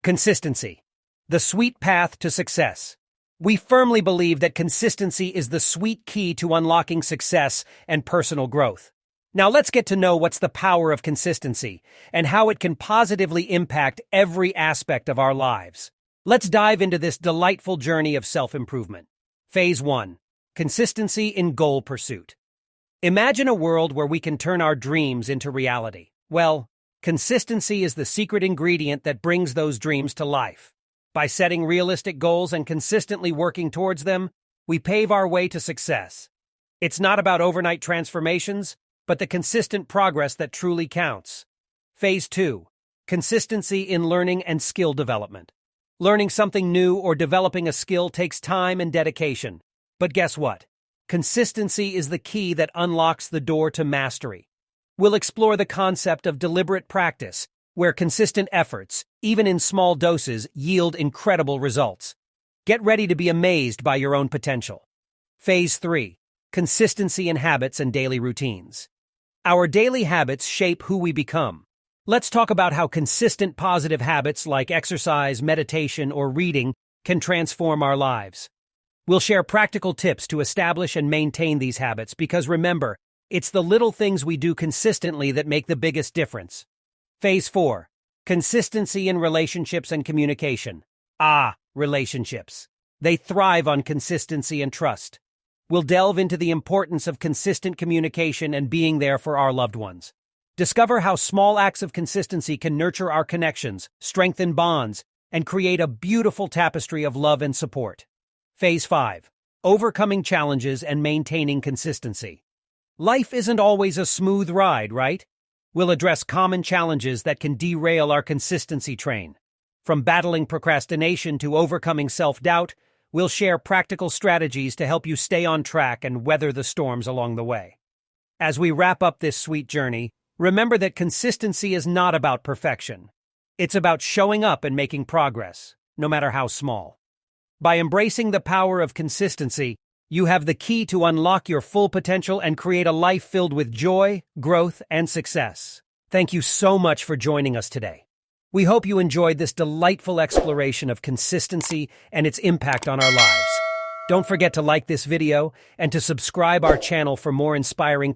Consistency, the sweet path to success. We firmly believe that consistency is the sweet key to unlocking success and personal growth. Now let's get to know what's the power of consistency and how it can positively impact every aspect of our lives. Let's dive into this delightful journey of self-improvement. Phase 1. Consistency in goal pursuit. Imagine a world where we can turn our dreams into reality. Well, consistency is the secret ingredient that brings those dreams to life. By setting realistic goals and consistently working towards them, we pave our way to success. It's not about overnight transformations, but the consistent progress that truly counts. Phase 2. Consistency in learning and skill development. Learning something new or developing a skill takes time and dedication. But guess what? Consistency is the key that unlocks the door to mastery. We'll explore the concept of deliberate practice, where consistent efforts, even in small doses, yield incredible results. Get ready to be amazed by your own potential. Phase 3. Consistency in habits and daily routines. Our daily habits shape who we become. Let's talk about how consistent positive habits like exercise, meditation, or reading can transform our lives. We'll share practical tips to establish and maintain these habits because remember, it's the little things we do consistently that make the biggest difference. Phase 4. Consistency in relationships and communication. Relationships. They thrive on consistency and trust. We'll delve into the importance of consistent communication and being there for our loved ones. Discover how small acts of consistency can nurture our connections, strengthen bonds, and create a beautiful tapestry of love and support. Phase 5. Overcoming challenges and maintaining consistency. Life isn't always a smooth ride, right? We'll address common challenges that can derail our consistency train. From battling procrastination to overcoming self-doubt, we'll share practical strategies to help you stay on track and weather the storms along the way. As we wrap up this sweet journey, remember that consistency is not about perfection. It's about showing up and making progress, no matter how small. By embracing the power of consistency, you have the key to unlock your full potential and create a life filled with joy, growth, and success. Thank you so much for joining us today. We hope you enjoyed this delightful exploration of consistency and its impact on our lives. Don't forget to like this video and to subscribe our channel for more inspiring content.